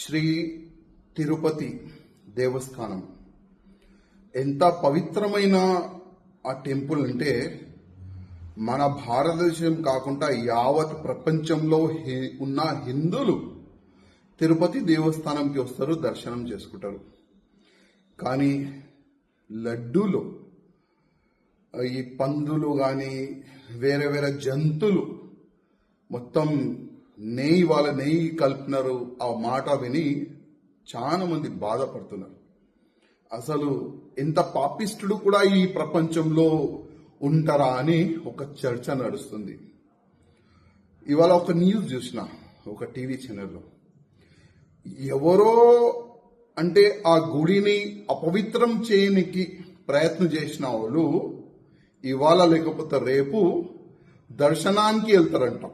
శ్రీ తిరుపతి దేవస్థానం ఎంత పవిత్రమైన ఆ టెంపుల్ అంటే మన భారతదేశం కాకుండా యావత్ ప్రపంచంలో ఉన్న హిందువులు తిరుపతి దేవస్థానంకి వస్తారు, దర్శనం చేసుకుంటారు. కానీ లడ్డూలు, ఈ పందులు కానీ వేరే వేరే జంతువులు మొత్తం వాళ్ళ నెయ్యి కలిపినారు. ఆ మాట విని చాలా మంది బాధపడుతున్నారు. అసలు ఎంత పాపిష్టుడు కూడా ఈ ప్రపంచంలో ఉంటారా అని ఒక చర్చ నడుస్తుంది. ఇవాళ ఒక న్యూస్ చూసిన ఒక టీవీ ఛానల్లో, ఎవరో అంటే ఆ గుడిని అపవిత్రం చేయనికి ప్రయత్నం చేసిన వాళ్ళు ఇవాళ లేకపోతే రేపు దర్శనానికి వెళ్తారంట.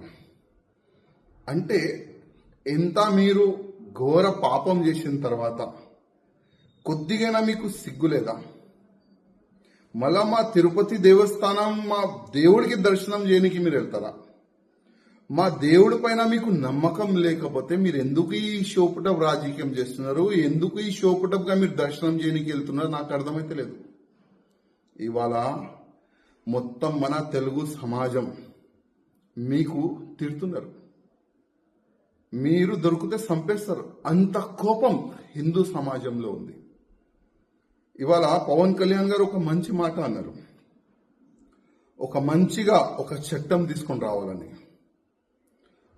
అంటే ఎంత మీరు ఘోర పాపం చేసిన తర్వాత కొద్దిగా మీకు సిగ్గులేదా? మళ్ళా మా తిరుపతి దేవస్థానం, మా దేవుడికి దర్శనం చేయడానికి మీరు వెళ్తారా? మా దేవుడి పైన మీకు నమ్మకం లేకపోతే మీరు ఎందుకు ఈ షోపుటప్ రాజకీయం చేస్తున్నారు? ఎందుకు ఈ షోపుటప్గా మీరు దర్శనం చేయడానికి వెళ్తున్నారు? నాకు అర్థమైతే లేదు. ఇవాళ మొత్తం మన తెలుగు సమాజం మీకు తిడుతున్నారు. మీరు దొరికితే చంపేస్తారు, అంత కోపం హిందూ సమాజంలో ఉంది. ఇవాళ పవన్ కళ్యాణ్ గారు ఒక మంచి మాట అన్నారు, ఒక మంచిగా ఒక చట్టం తీసుకొని రావాలని,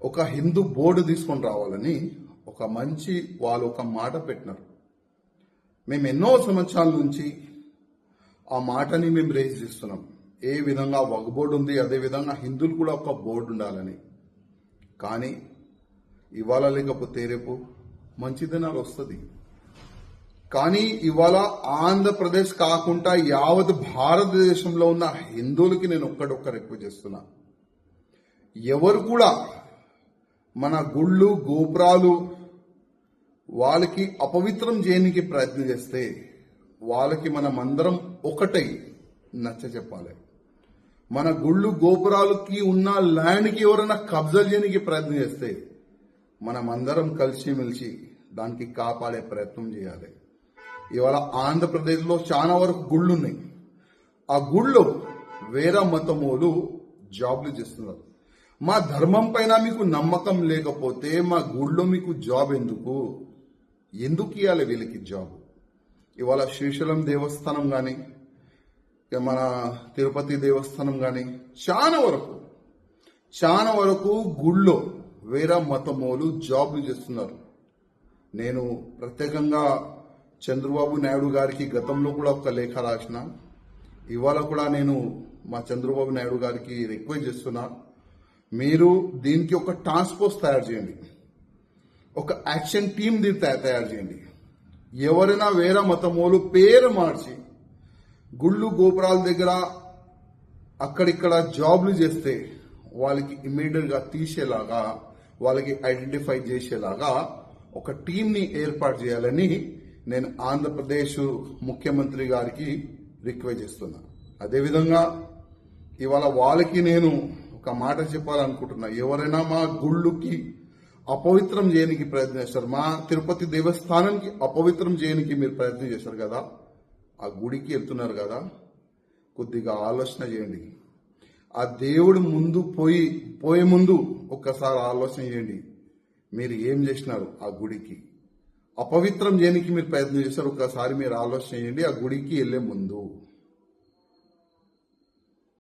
ఒక హిందూ బోర్డు తీసుకొని రావాలని వాళ్ళు ఒక మాట పెట్టినారు. మేము ఎన్నో సంవత్సరాల నుంచి ఆ మాటని మేము రేజ్ చేస్తున్నాం. ఏ విధంగా వక్ బోర్డు ఉంది, అదే విధంగా హిందువులు కూడా ఒక బోర్డు ఉండాలని. కానీ ఇవాళ లేకపోతే రేపు మంచి దినాలు వస్తుంది. కానీ ఇవాళ ఆంధ్రప్రదేశ్ కాకుండా యావత్ భారతదేశంలో ఉన్న హిందువులకి నేను ఒక్కడొక్క రిక్వెస్ట్ చేస్తున్నా, ఎవరు కూడా మన గుళ్ళు గోపురాలు వాళ్ళకి అపవిత్రం చేయడానికి ప్రయత్నం చేస్తే వాళ్ళకి మనమందరం ఒకటై నచ్చ చెప్పాలి. మన గుళ్ళు గోపురాలకి ఉన్న ల్యాండ్కి ఎవరైనా కబ్జా చేయడానికి ప్రయత్నం చేస్తే మనమందరం కలిసిమెలిసి దానికి కాపాడే ప్రయత్నం చేయాలి. ఇవాళ ఆంధ్రప్రదేశ్లో చాలా వరకు గుళ్ళు ఉన్నాయి. ఆ గుళ్ళు వేరే మతమోలు జాబ్లు చేస్తున్నారు. మా ధర్మం పైన మీకు నమ్మకం లేకపోతే మా గుళ్ళో మీకు జాబ్ ఎందుకు ఇవ్వాలి వీళ్ళకి జాబ్? ఇవాళ శ్రీశైలం దేవస్థానం కానీ మన తిరుపతి దేవస్థానం కానీ చాలా వరకు గుళ్ళో వేరే మతమోలు జాబ్లు చేస్తున్నారు. నేను ప్రత్యేకంగా చంద్రబాబు నాయుడు గారికి గతంలో కూడా ఒక లేఖ రాసిన, ఇవాళ కూడా నేను మా చంద్రబాబు నాయుడు గారికి రిక్వెస్ట్ చేస్తున్నా, మీరు దీనికి ఒక టాస్క్ ఫోర్స్ తయారు చేయండి, ఒక యాక్షన్ టీమ్ తయారు చేయండి. ఎవరైనా వేరే మతమోలు పేరు మార్చి గుళ్ళు గోపురాల దగ్గర అక్కడిక్కడ జాబ్లు చేస్తే వాళ్ళకి ఇమ్మీడియట్ గా తీసేలాగా, వాళ్ళకి ఐడెంటిఫై చేసేలాగా ఒక టీంని ఏర్పాటు చేయాలని నేను ఆంధ్రప్రదేశ్ ముఖ్యమంత్రి గారికి రిక్వెస్ట్ చేస్తున్నా. అదేవిధంగా ఇవాళ వాళ్ళకి నేను ఒక మాట చెప్పాలనుకుంటున్నా, ఎవరైనా మా గుళ్ళుకి అపవిత్రం చేయడానికి ప్రయత్నం చేస్తారు, మా తిరుపతి దేవస్థానానికి అపవిత్రం చేయడానికి మీరు ప్రయత్నం చేస్తారు కదా, ఆ గుడికి వెళ్తున్నారు కదా, కొద్దిగా ఆలోచన చేయండి. ఆ దేవుడు ముందు పోయే ముందు ఒక్కసారి ఆలోచన చేయండి, మీరు ఏం చేసినారు? ఆ గుడికి అపవిత్రం చేయడానికి మీరు ప్రయత్నం చేస్తారు. ఒక్కసారి మీరు ఆలోచన చేయండి ఆ గుడికి వెళ్లే ముందు.